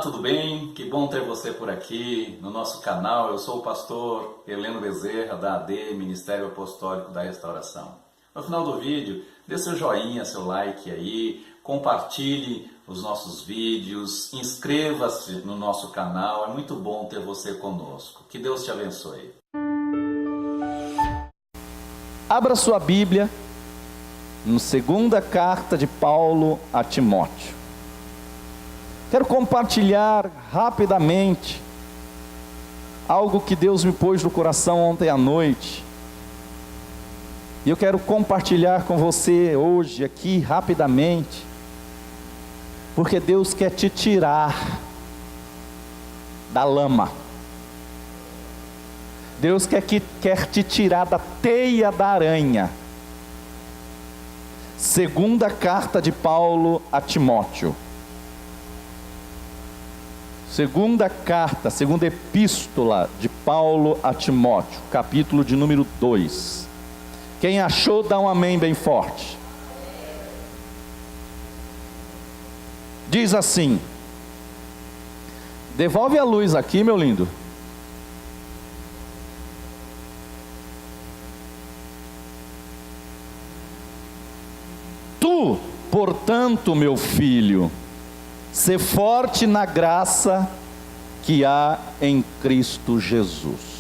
tudo bem? Que bom ter você por aqui no nosso canal. Eu sou o pastor Heleno Bezerra, da AD, Ministério Apostólico da Restauração. No final do vídeo, dê seu joinha, seu like aí, compartilhe os nossos vídeos, inscreva-se no nosso canal. É muito bom ter você conosco. Que Deus te abençoe. Abra sua Bíblia na segunda carta de Paulo a Timóteo. Quero compartilhar rapidamente algo que Deus me pôs no coração ontem à noite. E eu quero compartilhar com você hoje aqui rapidamente, porque Deus quer te tirar da lama. Deus quer te tirar da teia da aranha. Segunda carta de Paulo a Timóteo. Segunda epístola de Paulo a Timóteo, capítulo de número 2. Quem achou, dá um amém bem forte. Diz assim: devolve a luz aqui, meu lindo. Tu, portanto, meu filho, sê forte na graça que há em Cristo Jesus.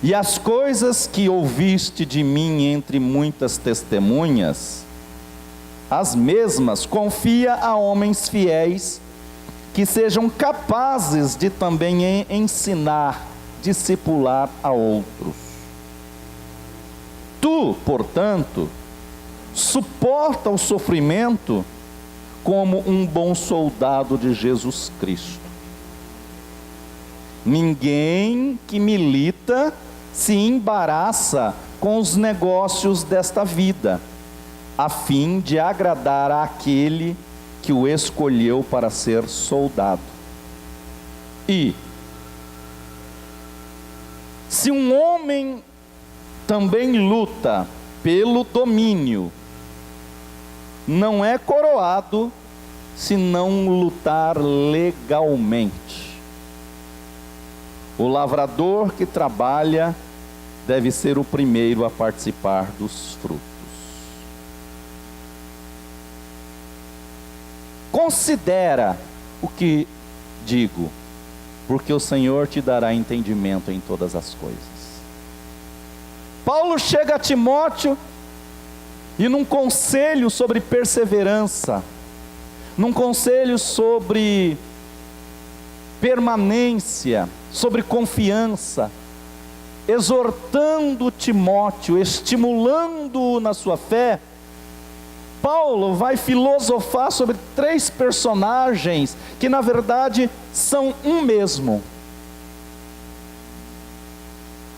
E as coisas que ouviste de mim entre muitas testemunhas, as mesmas confia a homens fiéis, que sejam capazes de também ensinar, discipular a outros. Tu, portanto, suporta o sofrimento como um bom soldado de Jesus Cristo. Ninguém que milita se embaraça com os negócios desta vida, a fim de agradar àquele que o escolheu para ser soldado. E se um homem também luta pelo domínio, não é coroado se não lutar legalmente. O lavrador que trabalha deve ser o primeiro a participar dos frutos. Considera o que digo, porque o Senhor te dará entendimento em todas as coisas. Paulo chega a Timóteo e num conselho sobre perseverança, num conselho sobre permanência, sobre confiança, exortando Timóteo, estimulando-o na sua fé, Paulo vai filosofar sobre três personagens que na verdade são um mesmo: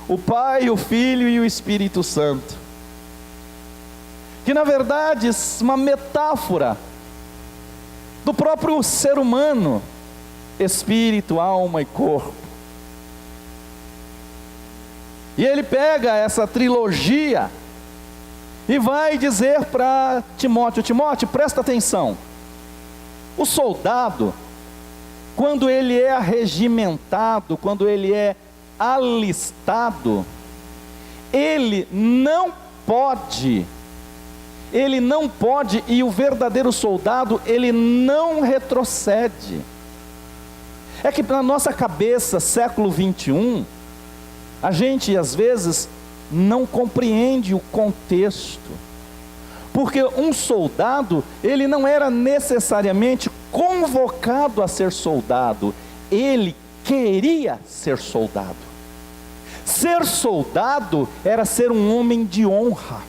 o Pai, o Filho e o Espírito Santo, que na verdade é uma metáfora do próprio ser humano, espírito, alma e corpo. E ele pega essa trilogia e vai dizer para Timóteo: Timóteo, presta atenção. O soldado, quando ele é arregimentado, quando ele é alistado, ele não pode, e o verdadeiro soldado, ele não retrocede. É que na nossa cabeça, século 21, a gente às vezes não compreende o contexto, porque um soldado, ele não era necessariamente convocado a ser soldado, ele queria ser soldado. Ser soldado era ser um homem de honra,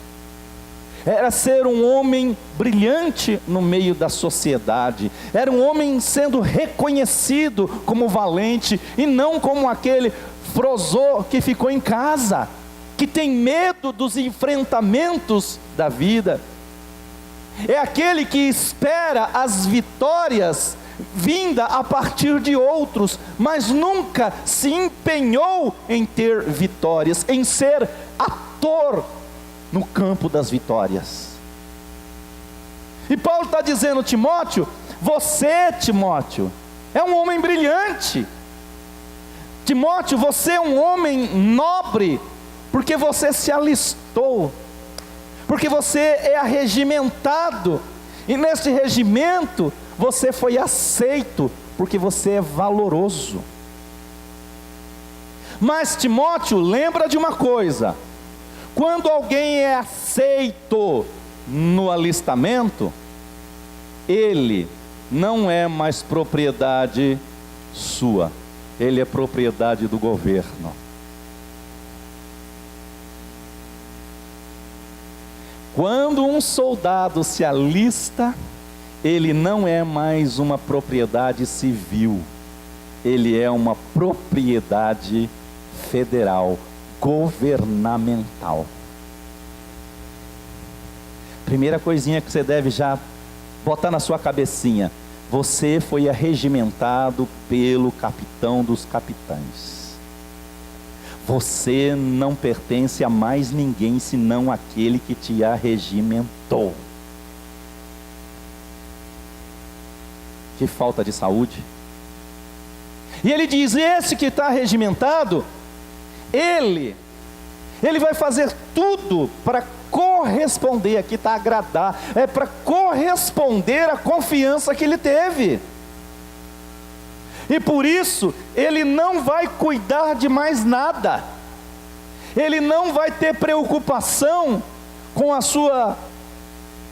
era ser um homem brilhante no meio da sociedade, era um homem sendo reconhecido como valente, e não como aquele frozô que ficou em casa, que tem medo dos enfrentamentos da vida. É aquele que espera as vitórias vinda a partir de outros, mas nunca se empenhou em ter vitórias, em ser ator no campo das vitórias. E Paulo está dizendo: Timóteo, Você, Timóteo, é um homem brilhante. Timóteo, você é um homem nobre, porque você se alistou, porque você é arregimentado, e nesse regimento você foi aceito, porque você é valoroso. Mas Timóteo, lembra de uma coisa: quando alguém é aceito no alistamento, ele não é mais propriedade sua, ele é propriedade do governo. Quando um soldado se alista, ele não é mais uma propriedade civil, ele é uma propriedade federal, governamental. Primeira coisinha que você deve já botar na sua cabecinha: você foi arregimentado pelo capitão dos capitães. Você não pertence a mais ninguém senão aquele que te arregimentou. Que falta de saúde. E ele diz: esse que está regimentado, ele vai fazer tudo para corresponder, aqui está agradar, é para corresponder à confiança que ele teve. E por isso, ele não vai cuidar de mais nada, ele não vai ter preocupação com a sua,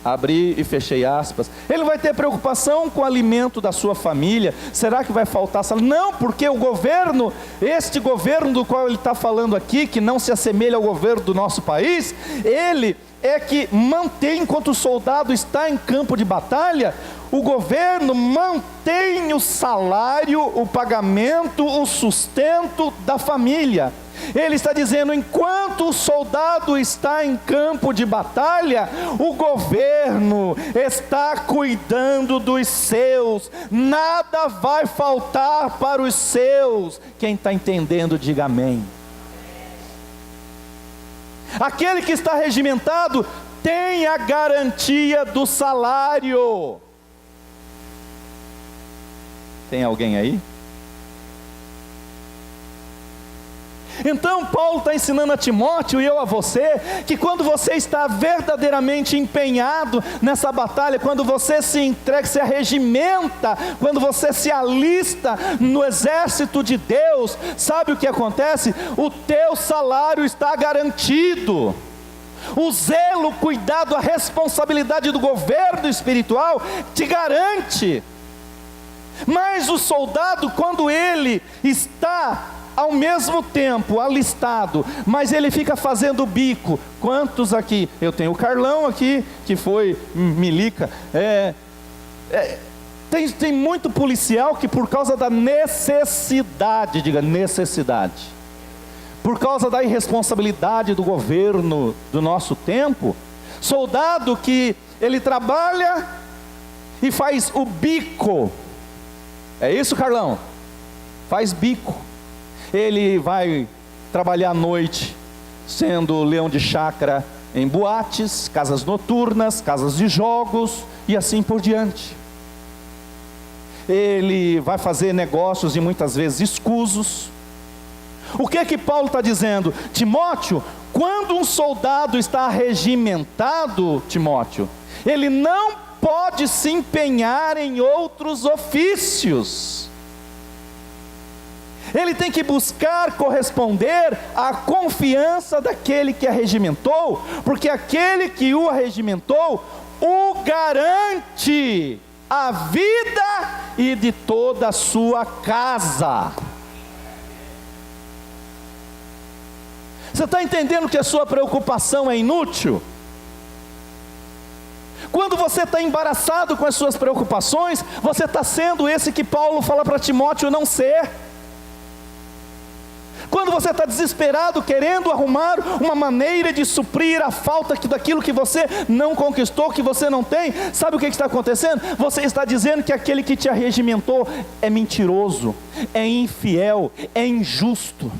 abri e fechei aspas, ele vai ter preocupação com o alimento da sua família. Será que vai faltar salário? Não, porque o governo, este governo do qual ele está falando aqui, que não se assemelha ao governo do nosso país, ele é que mantém, enquanto o soldado está em campo de batalha, o governo mantém o salário, o pagamento, o sustento da família. Ele está dizendo: enquanto o soldado está em campo de batalha, o governo está cuidando dos seus, nada vai faltar para os seus. Quem está entendendo, diga amém. Aquele que está regimentado tem a garantia do salário. Tem alguém aí? Então Paulo está ensinando a Timóteo e eu a você, que quando você está verdadeiramente empenhado nessa batalha, quando você se entrega, se arregimenta, quando você se alista no exército de Deus, sabe o que acontece? O teu salário está garantido. O zelo, o cuidado, a responsabilidade do governo espiritual te garante. Mas o soldado, quando ele está ao mesmo tempo alistado, mas ele fica fazendo bico. Quantos aqui? Eu tenho o Carlão aqui, que foi milica. Tem muito policial que, por causa da necessidade, diga necessidade, por causa da irresponsabilidade do governo do nosso tempo, soldado que ele trabalha e faz o bico. É isso, Carlão? Faz bico. Ele vai trabalhar à noite, sendo leão de chácara em boates, casas noturnas, casas de jogos e assim por diante. Ele vai fazer negócios e muitas vezes escusos. O que é que Paulo está dizendo? Timóteo, quando um soldado está regimentado, Timóteo, ele não pode se empenhar em outros ofícios. Ele tem que buscar corresponder à confiança daquele que arregimentou, porque aquele que o arregimentou o garante a vida e de toda a sua casa. Você está entendendo que a sua preocupação é inútil? Quando você está embaraçado com as suas preocupações, você está sendo esse que Paulo fala para Timóteo não ser. Quando você está desesperado, querendo arrumar uma maneira de suprir a falta daquilo que você não conquistou, que você não tem, sabe o que está acontecendo? Você está dizendo que aquele que te arregimentou é mentiroso, é infiel, é injusto.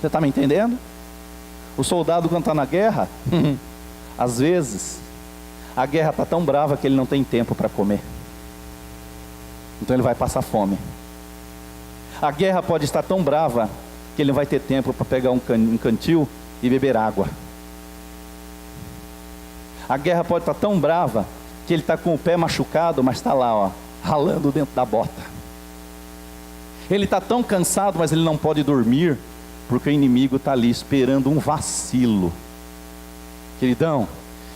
Você está me entendendo? O soldado, quando está na guerra, às vezes A guerra está tão brava que ele não tem tempo para comer. Então ele vai passar fome. A guerra pode estar tão brava que ele não vai ter tempo para pegar um cantil e beber água. A guerra pode estar tão brava que ele está com o pé machucado, mas está lá, ó, ralando dentro da bota. Ele está tão cansado, mas ele não pode dormir, porque o inimigo está ali esperando um vacilo. Queridão,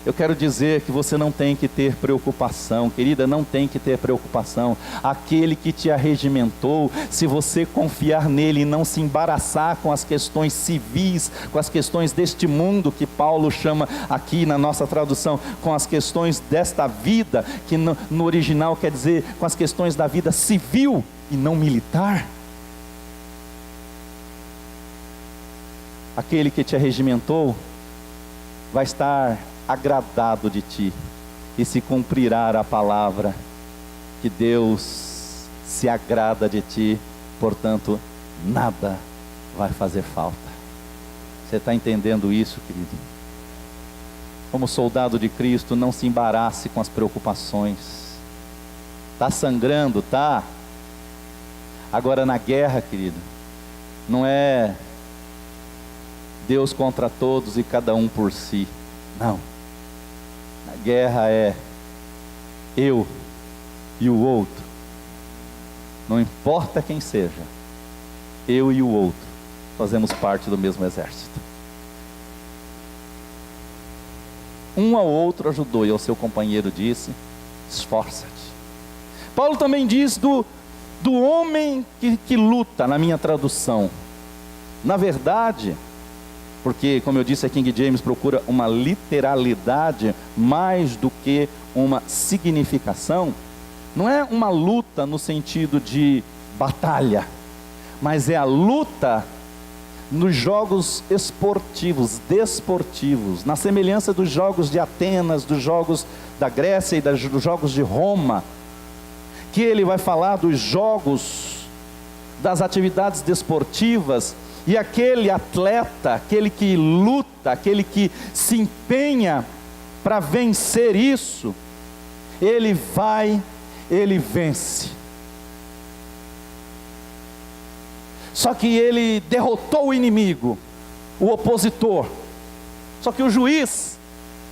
eu quero dizer que você não tem que ter preocupação, querida, não tem que ter preocupação. Aquele que te arregimentou, se você confiar nele e não se embaraçar com as questões civis, com as questões deste mundo, que Paulo chama aqui na nossa tradução, com as questões desta vida, que no original quer dizer com as questões da vida civil e não militar. Aquele que te arregimentou vai estar agradado de ti, e se cumprirá a palavra, que Deus se agrada de ti, portanto, nada vai fazer falta. Você está entendendo isso, querido? Como soldado de Cristo, não se embarace com as preocupações. Está sangrando, tá? Agora na guerra, querido, não é Deus contra todos e cada um por si, não. A guerra é eu e o outro. Não importa quem seja, eu e o outro fazemos parte do mesmo exército. Um ao outro ajudou, e ao seu companheiro disse: esforça-te. Paulo também diz do homem que luta, na minha tradução. Na verdade, porque, como eu disse, a King James procura uma literalidade mais do que uma significação. Não é uma luta no sentido de batalha, mas é a luta nos jogos esportivos, desportivos, na semelhança dos jogos de Atenas, dos jogos da Grécia e dos jogos de Roma, que ele vai falar dos jogos, das atividades desportivas. E aquele atleta, aquele que luta, aquele que se empenha para vencer isso, ele vence. Só que ele derrotou o inimigo, o opositor. Só que o juiz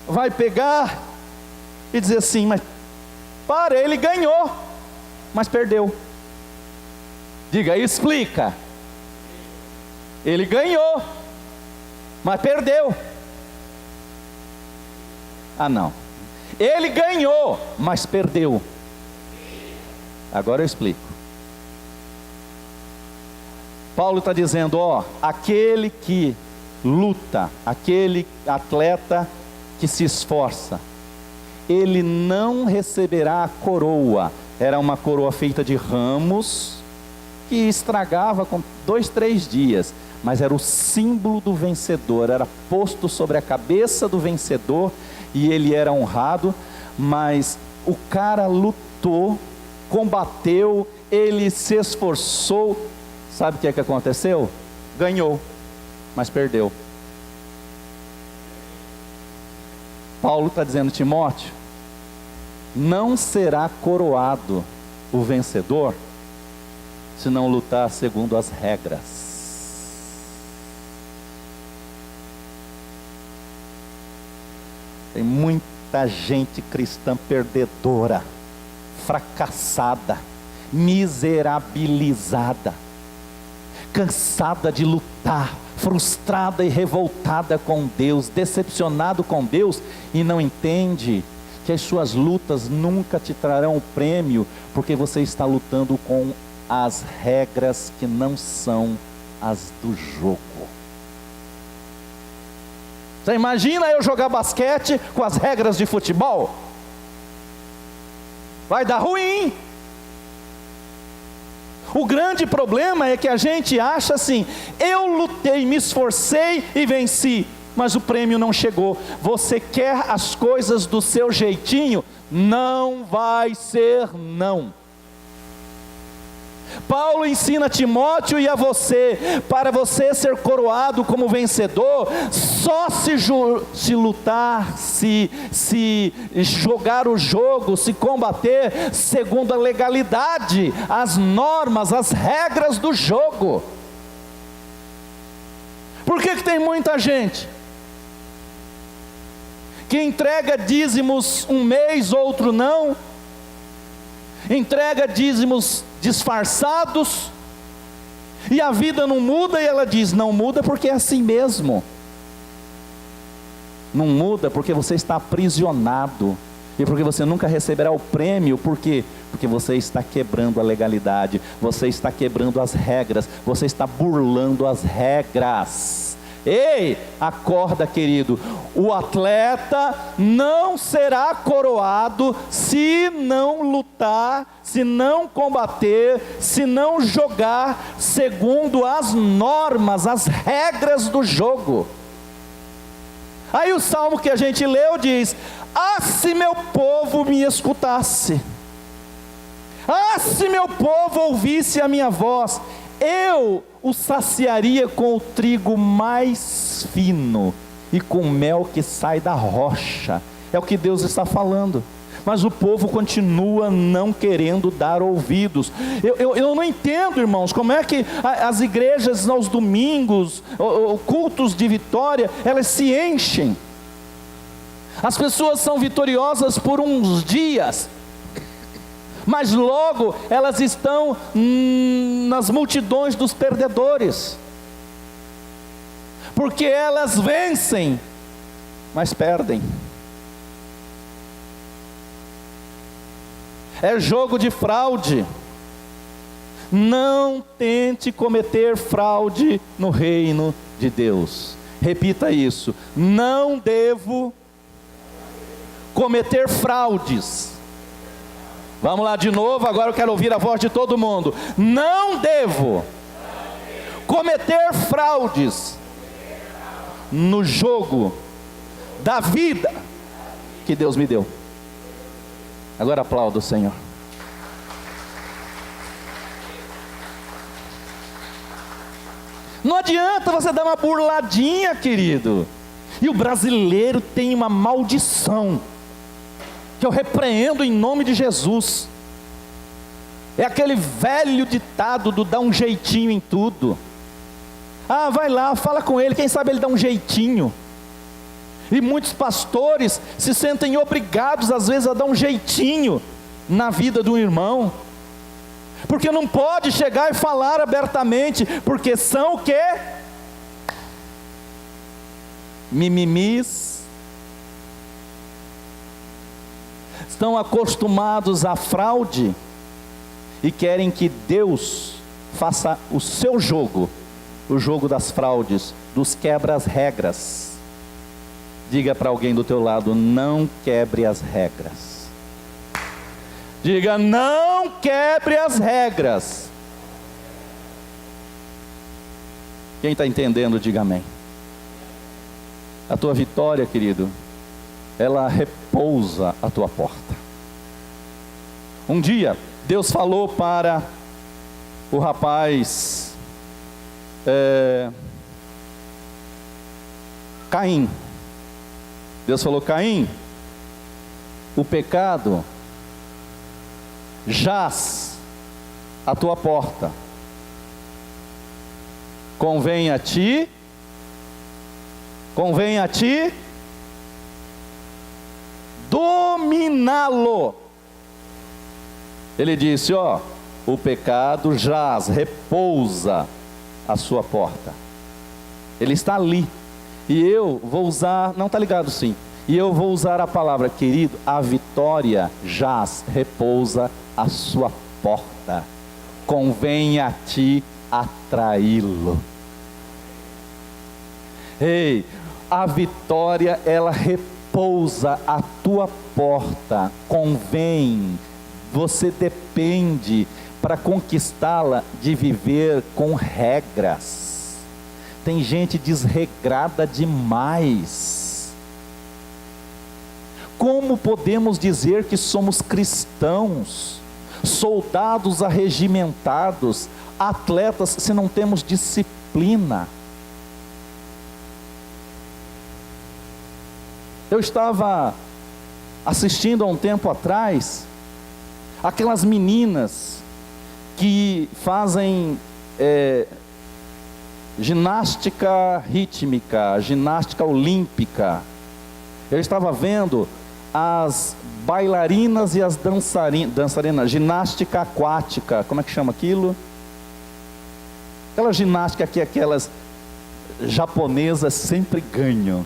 vai pegar e dizer assim: mas para, ele ganhou, mas perdeu. Diga, explica. Ele ganhou, mas perdeu. Ah, não. Ele ganhou, mas perdeu. Agora eu explico. Paulo está dizendo, ó, aquele que luta, aquele atleta que se esforça, ele não receberá a coroa. Era uma coroa feita de ramos, que estragava com 2, 3 dias. Mas era o símbolo do vencedor, era posto sobre a cabeça do vencedor, e ele era honrado. Mas o cara lutou, combateu, ele se esforçou. Sabe o que é que aconteceu? Ganhou, mas perdeu. Paulo está dizendo, Timóteo, não será coroado o vencedor se não lutar segundo as regras. Tem muita gente cristã perdedora, fracassada, miserabilizada, cansada de lutar, frustrada e revoltada com Deus, decepcionado com Deus, e não entende que as suas lutas nunca te trarão o prêmio, porque você está lutando com as regras que não são as do jogo. Você imagina eu jogar basquete com as regras de futebol? Vai dar ruim. O grande problema é que a gente acha assim: eu lutei, me esforcei e venci, mas o prêmio não chegou. Você quer as coisas do seu jeitinho? Não vai ser não. Paulo ensina a Timóteo e a você, para você ser coroado como vencedor, só se lutar, se jogar o jogo, se combater segundo a legalidade, as normas, as regras do jogo. Por que tem muita gente que entrega dízimos um mês, outro não, entrega dízimos disfarçados, e a vida não muda, e ela diz, não muda porque é assim mesmo. Não muda porque você está aprisionado, e porque você nunca receberá o prêmio. Por quê? Porque você está quebrando a legalidade, você está quebrando as regras, você está burlando as regras. Ei, acorda, querido, o atleta não será coroado se não lutar, se não combater, se não jogar segundo as normas, as regras do jogo. Aí o salmo que a gente leu diz: ah, se meu povo me escutasse, ah, se meu povo ouvisse a minha voz, eu o saciaria com o trigo mais fino e com o mel que sai da rocha. É o que Deus está falando. Mas o povo continua não querendo dar ouvidos. Eu não entendo, irmãos, como é que as igrejas aos domingos, cultos de vitória, elas se enchem. As pessoas são vitoriosas por uns dias, mas logo elas estão nas multidões dos perdedores, porque elas vencem, mas perdem. É jogo de fraude. Não tente cometer fraude no reino de Deus. Repita isso: não devo cometer fraudes. Vamos lá de novo, agora eu quero ouvir a voz de todo mundo. Não devo cometer fraudes no jogo da vida que Deus me deu. Agora aplauda o Senhor. Não adianta você dar uma burladinha, querido. E o brasileiro tem uma maldição, que eu repreendo em nome de Jesus. É aquele velho ditado do dar um jeitinho em tudo. Ah, vai lá, fala com ele, quem sabe ele dá um jeitinho. E muitos pastores se sentem obrigados às vezes a dar um jeitinho na vida do irmão, porque não pode chegar e falar abertamente, porque são o quê? Mimimis. Estão acostumados à fraude e querem que Deus faça o seu jogo, o jogo das fraudes, dos quebra-regras. Diga para alguém do teu lado: não quebre as regras. Diga: não quebre as regras. Quem está entendendo, diga amém. A tua vitória, querido, ela repousa à tua porta. Um dia, Deus falou para o rapaz Caim. Deus falou: Caim, o pecado jaz à tua porta, convém a ti dominá-lo. Ele disse: ó, o pecado jaz, repousa à sua porta, ele está ali. E eu vou usar, não está ligado sim, e eu vou usar a palavra, querido, a vitória jaz, repousa à sua porta, convém a ti atraí-lo. Ei, a vitória, ela repousa à tua porta, convém, você depende para conquistá-la de viver com regras. Tem gente desregrada demais. Como podemos dizer que somos cristãos? soldados arregimentados, atletas, se não temos disciplina. Eu estava assistindo há um tempo atrás, aquelas meninas que fazem ginástica rítmica, ginástica olímpica. Eu estava vendo as bailarinas e as dançarinas, ginástica aquática, como é que chama aquilo? Aquela ginástica que aquelas japonesas sempre ganham,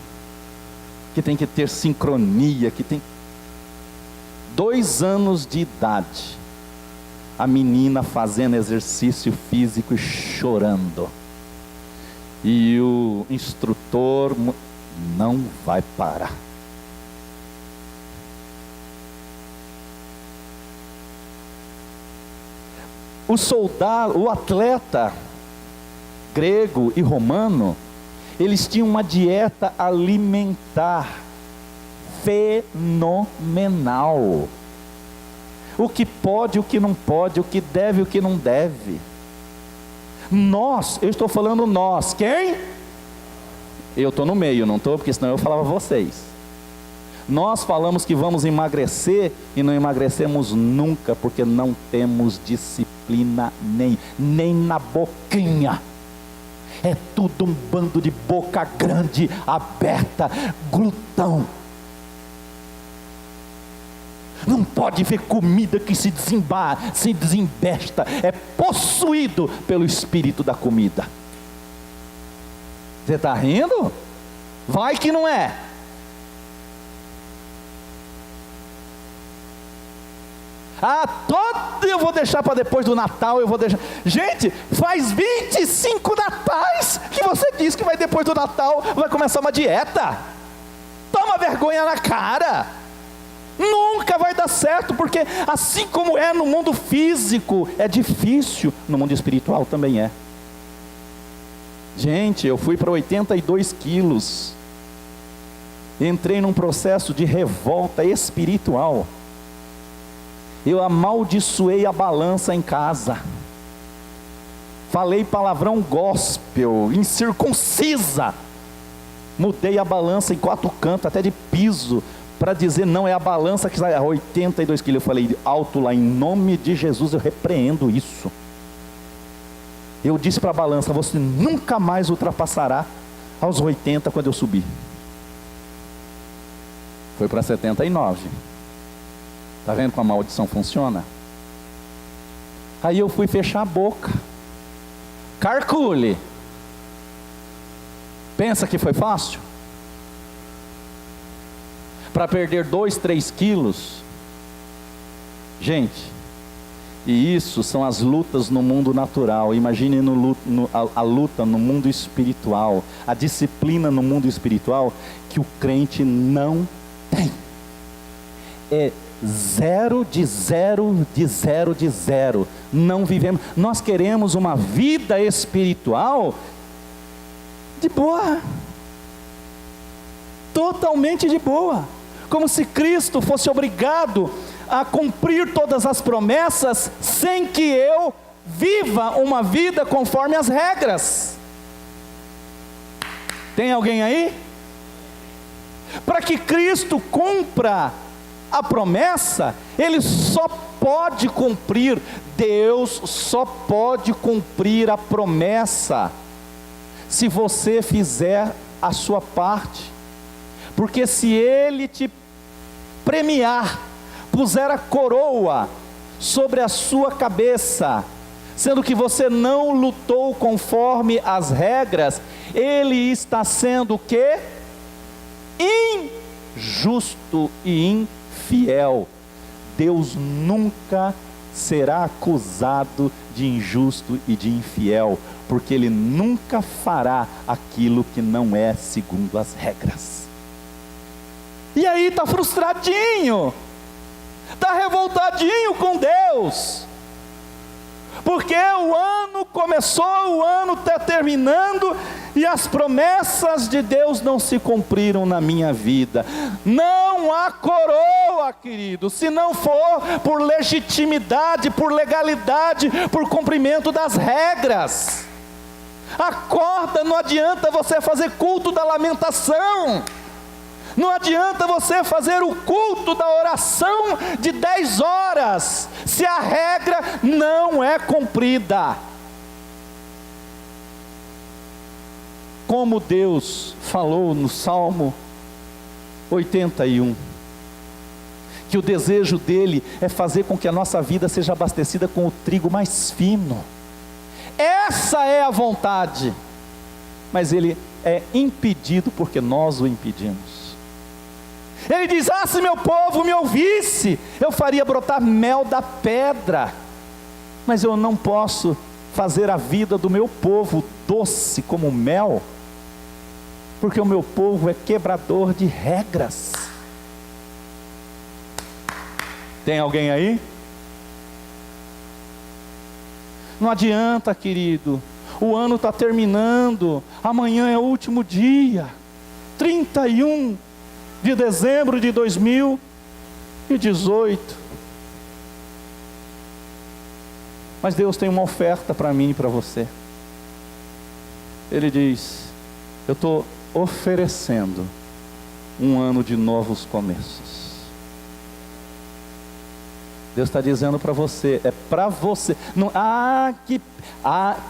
que tem que ter sincronia, que tem 2 anos de idade, a menina fazendo exercício físico e chorando, e o instrutor não vai parar. O soldado, o atleta grego e romano, eles tinham uma dieta alimentar fenomenal. O que pode, o que não pode, o que deve, o que não deve. Nós, eu estou falando nós, quem? Eu estou no meio, não estou? Porque senão eu falava vocês. Nós falamos que vamos emagrecer e não emagrecemos nunca, porque não temos disciplina nem na boquinha. É tudo um bando de boca grande, aberta, glutão. Não pode ver comida que se desembesta, é possuído pelo espírito da comida. Você está rindo? Vai que não é. Eu vou deixar para depois do Natal, eu vou deixar. Gente, faz 25 natais que você diz que vai depois do Natal, vai começar uma dieta. Toma vergonha na cara. Nunca vai dar certo, porque assim como é no mundo físico, é difícil, no mundo espiritual também é. Gente, eu fui para 82 quilos, entrei num processo de revolta espiritual. Eu amaldiçoei a balança em casa, falei palavrão gospel, incircuncisa, mudei a balança em 4 cantos, até de piso, para dizer não, é a balança que sai a 82 quilos. Eu falei alto lá, em nome de Jesus eu repreendo isso. Eu disse para a balança, você nunca mais ultrapassará aos 80 quando eu subir. Foi para 79. Está vendo como a maldição funciona? Aí eu fui fechar a boca. Calcule. Pensa que foi fácil? Para perder 2, 3 quilos. Gente, e isso são as lutas no mundo natural. Imagine a luta no mundo espiritual, a disciplina no mundo espiritual que o crente não tem. É 0 de 0 de 0 de 0. Não vivemos. Nós queremos uma vida espiritual de boa, totalmente de boa, como se Cristo fosse obrigado a cumprir todas as promessas sem que eu viva uma vida conforme as regras. Tem alguém aí? Para que Cristo cumpra a promessa, Ele só pode cumprir, Deus só pode cumprir a promessa se você fizer a sua parte. Porque se Ele te premiar, puser a coroa sobre a sua cabeça, sendo que você não lutou conforme as regras, Ele está sendo o quê? Injusto e infiel. Deus nunca será acusado de injusto e de infiel, porque Ele nunca fará aquilo que não é segundo as regras. E aí está frustradinho, está revoltadinho com Deus, porque o ano começou, o ano está terminando, e as promessas de Deus não se cumpriram na minha vida. Não há coroa, querido, se não for por legitimidade, por legalidade, por cumprimento das regras. Acorda, não adianta você fazer culto da lamentação. Não adianta você fazer o culto da oração de 10 horas, se a regra não é cumprida. Como Deus falou no Salmo 81, que o desejo dele é fazer com que a nossa vida seja abastecida com o trigo mais fino. Essa é a vontade, mas ele é impedido porque nós o impedimos. Ele diz: se meu povo me ouvisse, eu faria brotar mel da pedra. Mas eu não posso fazer a vida do meu povo doce como mel, porque o meu povo é quebrador de regras. Tem alguém aí? Não adianta, querido, o ano está terminando, amanhã é o último dia, 31 de dezembro de 2018. Mas Deus tem uma oferta para mim e para você. Ele diz: eu estou oferecendo um ano de novos começos. Deus está dizendo para você, é para você. Não,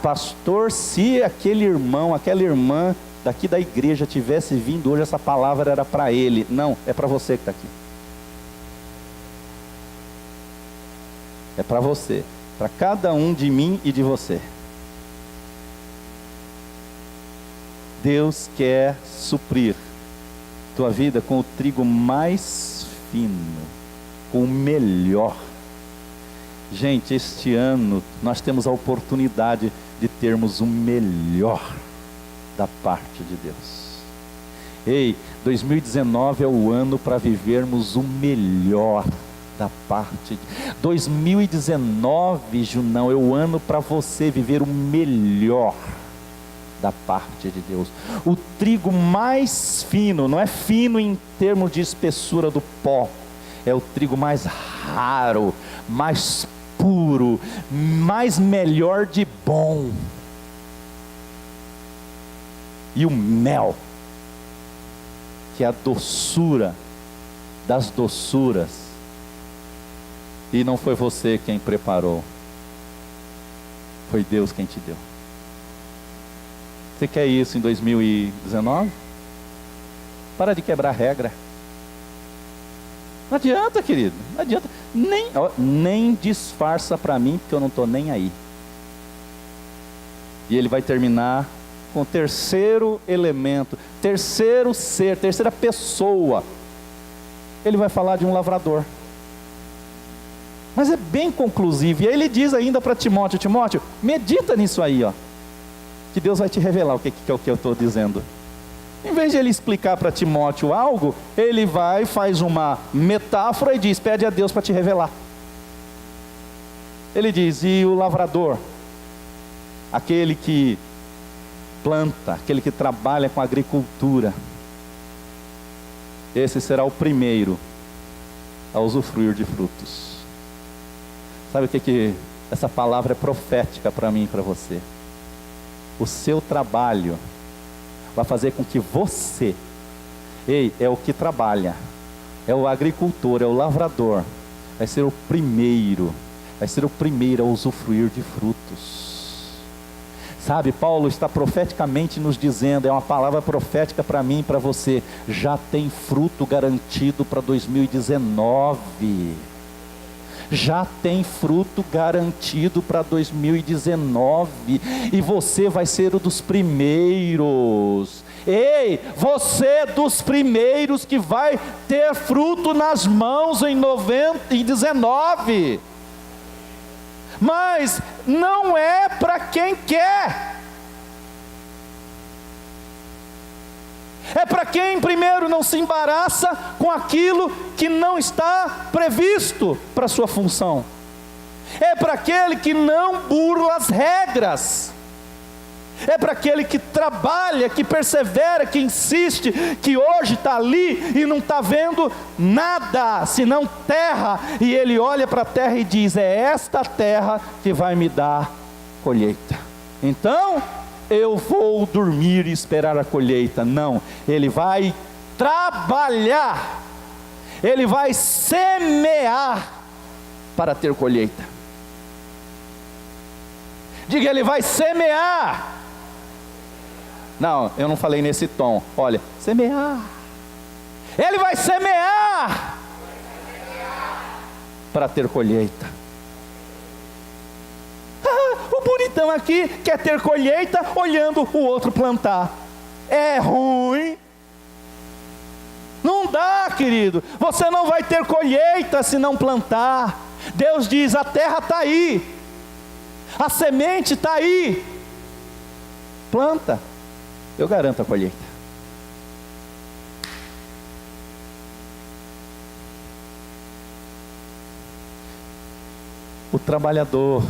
pastor, se aquele irmão, aquela irmã daqui da igreja tivesse vindo hoje, essa palavra era para ele. Não, é para você que está aqui. É para você, para cada um de mim e de você. Deus quer suprir tua vida com o trigo mais fino, com o melhor. Gente, este ano nós temos a oportunidade de termos o melhor da parte de Deus. Ei, 2019 é o ano para vivermos o melhor da parte de 2019, Junão, é o ano para você viver o melhor da parte de Deus. O trigo mais fino, não é fino em termos de espessura do pó, é o trigo mais raro, mais puro, mais melhor de bom. E o mel, que é a doçura das doçuras, e não foi você quem preparou, foi Deus quem te deu. Você quer isso em 2019? Para de quebrar regra. Não adianta, querido, não adianta, nem disfarça para mim, porque eu não estou nem aí. E ele vai terminar com o terceiro elemento, terceiro ser, terceira pessoa. Ele vai falar de um lavrador. Mas é bem conclusivo. E aí ele diz ainda para Timóteo: Timóteo, medita nisso aí, ó, que Deus vai te revelar o que é o que eu estou dizendo. Em vez de ele explicar para Timóteo algo, ele vai, faz uma metáfora e diz: pede a Deus para te revelar. Ele diz: e o lavrador, aquele que planta, aquele que trabalha com agricultura, esse será o primeiro a usufruir de frutos. Sabe o que essa palavra é profética para mim e para você? O seu trabalho vai fazer com que você, é o que trabalha, é o agricultor, é o lavrador, vai ser o primeiro a usufruir de frutos. Sabe, Paulo está profeticamente nos dizendo, é uma palavra profética para mim e para você, já tem fruto garantido para 2019. Já tem fruto garantido para 2019, e você vai ser um dos primeiros. Ei, você é dos primeiros que vai ter fruto nas mãos em 2019. Mas não é para quem quer. É para quem primeiro não se embaraça com aquilo que não está previsto para sua função. É para aquele que não burla as regras. É para aquele que trabalha, que persevera, que insiste, que hoje está ali e não está vendo nada, senão terra, e ele olha para a terra e diz: é esta terra que vai me dar colheita. Então, eu vou dormir e esperar a colheita. Não, ele vai trabalhar, ele vai semear para ter colheita. Diga, ele vai semear. Não, eu não falei nesse tom. Olha, semear. Ele vai semear para ter colheita. O bonitão aqui quer ter colheita olhando o outro plantar. É ruim. Não dá, querido. Você não vai ter colheita se não plantar. Deus diz: a terra está aí, a semente está aí, planta, eu garanto a colheita. O trabalhador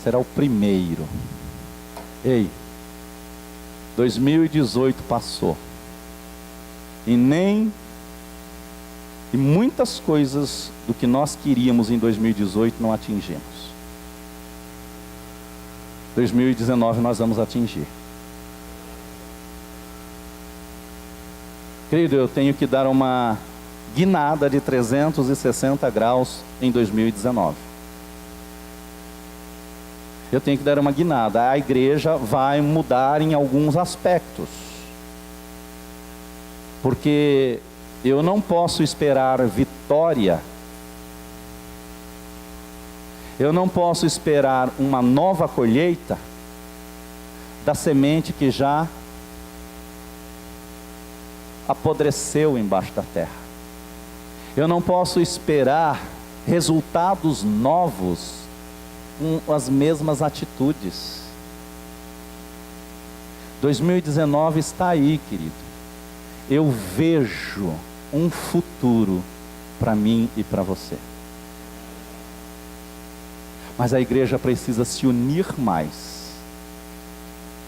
será o primeiro. Ei, 2018 passou e muitas coisas do que nós queríamos em 2018 não atingimos. 2019 nós vamos atingir. Querido, eu tenho que dar uma guinada de 360 graus em 2019. Eu tenho que dar uma guinada. A igreja vai mudar em alguns aspectos, porque eu não posso esperar vitória, eu não posso esperar uma nova colheita da semente que já apodreceu embaixo da terra. Eu não posso esperar resultados novos com as mesmas atitudes. 2019 está aí, querido. Eu vejo um futuro para mim e para você. Mas a igreja precisa se unir mais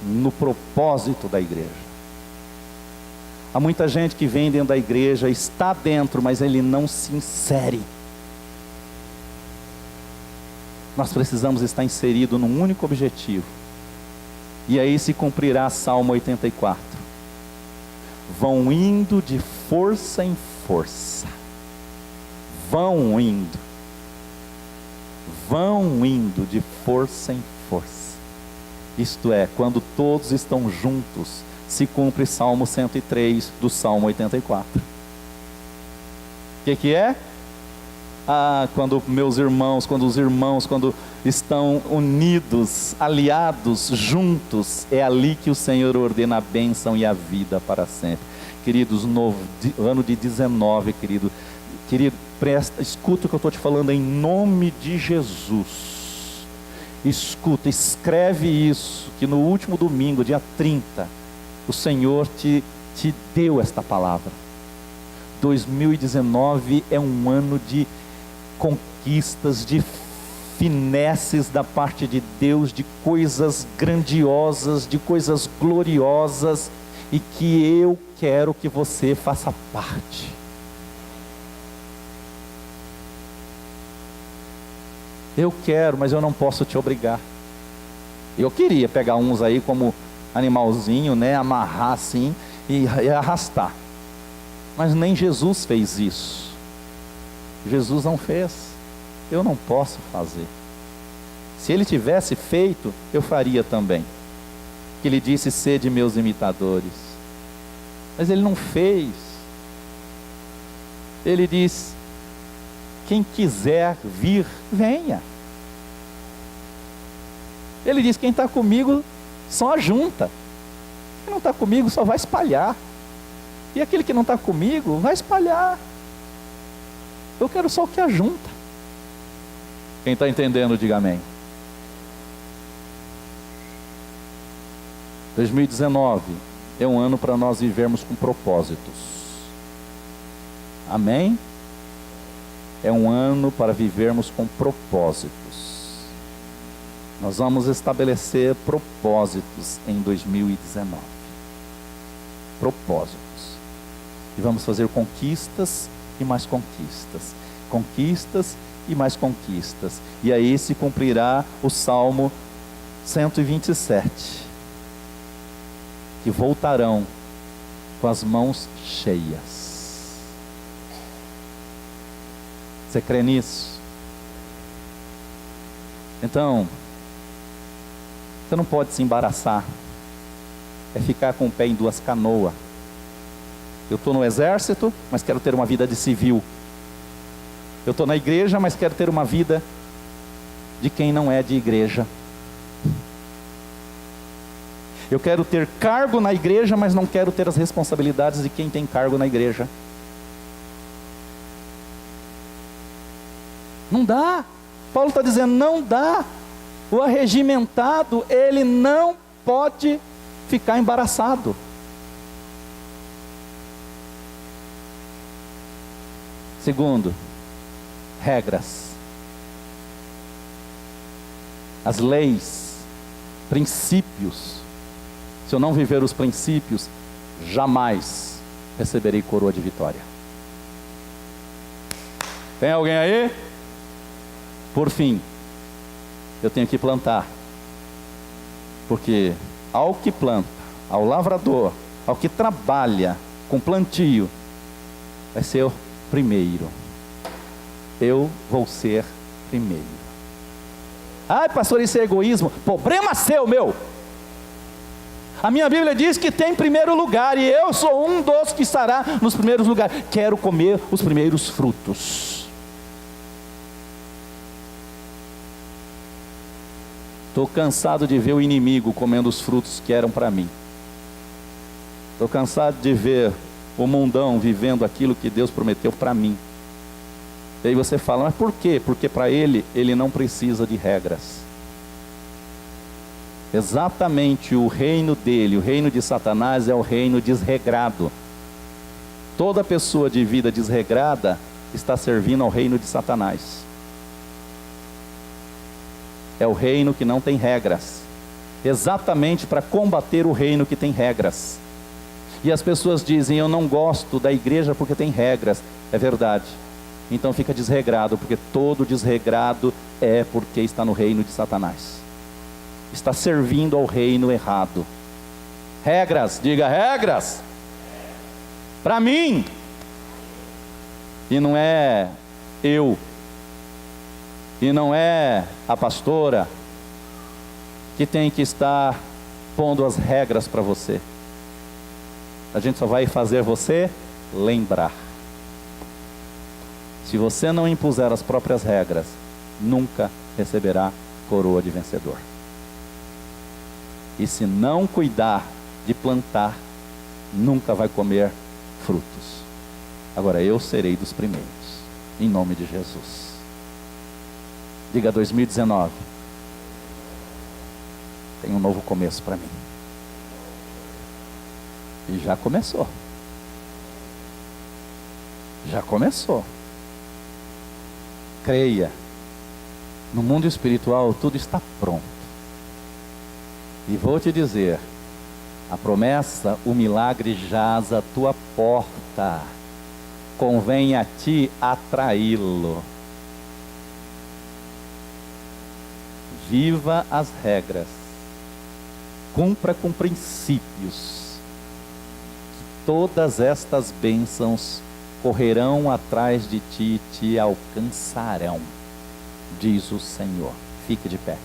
no propósito da igreja. Há muita gente que vem dentro da igreja, está dentro, mas ele não se insere. Nós precisamos estar inseridos num único objetivo. E aí se cumprirá Salmo 84. Vão indo de força em força. Vão indo de força em força. Isto é, quando todos estão juntos, se cumpre Salmo 103 do Salmo 84. O que é? Quando os irmãos estão unidos, aliados, juntos, é ali que o Senhor ordena a bênção e a vida para sempre. Queridos, ano de 19, querido, escuta o que eu estou te falando em nome de Jesus. Escuta, escreve isso, que no último domingo, dia 30, o Senhor te deu esta palavra. 2019 é um ano de conquistas, de finesses da parte de Deus, de coisas grandiosas, de coisas gloriosas, e que eu quero que você faça parte. Eu quero, mas eu não posso te obrigar. Eu queria pegar uns aí como animalzinho, né, amarrar assim e arrastar, mas nem Jesus fez isso. Jesus não fez, eu não posso fazer. Se ele tivesse feito, eu faria também. Ele disse: sede meus imitadores. Mas ele não fez. Ele diz: quem quiser vir, venha. Ele diz: quem está comigo só ajunta. Quem não está comigo só vai espalhar. E aquele que não está comigo vai espalhar. Eu quero só o que ajunta. Quem está entendendo, diga amém. 2019 é um ano para nós vivermos com propósitos. Amém? É um ano para vivermos com propósitos. Nós vamos estabelecer propósitos em 2019. Propósitos. E vamos fazer conquistas e mais conquistas. Conquistas e mais conquistas. E aí se cumprirá o Salmo 127. Que voltarão com as mãos cheias. Você crê nisso? Então, você não pode se embaraçar. É ficar com o pé em duas canoas. Eu estou no exército, mas quero ter uma vida de civil. Eu estou na igreja, mas quero ter uma vida de quem não é de igreja. Eu quero ter cargo na igreja, mas não quero ter as responsabilidades de quem tem cargo na igreja. Não dá. Paulo está dizendo, não dá. O arregimentado, ele não pode ficar embaraçado. Segundo, regras. As leis, princípios. Se eu não viver os princípios, jamais receberei coroa de vitória. Tem alguém aí? Por fim, eu tenho que plantar. Porque ao que planta, ao lavrador, ao que trabalha com plantio, vai ser o primeiro. Eu vou ser primeiro. Ai, pastor, isso é egoísmo. Problema seu, meu. A minha Bíblia diz que tem primeiro lugar, e eu sou um dos que estará nos primeiros lugares. Quero comer os primeiros frutos. Estou cansado de ver o inimigo comendo os frutos que eram para mim. Estou cansado de ver o mundão vivendo aquilo que Deus prometeu para mim. E aí você fala, mas por quê? Porque para ele não precisa de regras. Exatamente o reino dele, o reino de Satanás é o reino desregrado. Toda pessoa de vida desregrada está servindo ao reino de Satanás. É o reino que não tem regras. Exatamente para combater o reino que tem regras. E as pessoas dizem, eu não gosto da igreja porque tem regras. É verdade. Então fica desregrado, porque todo desregrado é porque está no reino de Satanás. Está servindo ao reino errado. Regras, diga regras. Para mim. E não é eu. E não é a pastora que tem que estar pondo as regras para você. A gente só vai fazer você lembrar. Se você não impuser as próprias regras, nunca receberá coroa de vencedor. E se não cuidar de plantar, nunca vai comer frutos. Agora eu serei dos primeiros, em nome de Jesus. Diga 2019. Tem um novo começo para mim. E já começou. Já começou. Creia. No mundo espiritual tudo está pronto. E vou te dizer, a promessa, o milagre jaz à tua porta. Convém a ti atraí-lo. Viva as regras. Cumpra com princípios. Todas estas bênçãos correrão atrás de ti e te alcançarão, diz o Senhor. Fique de pé.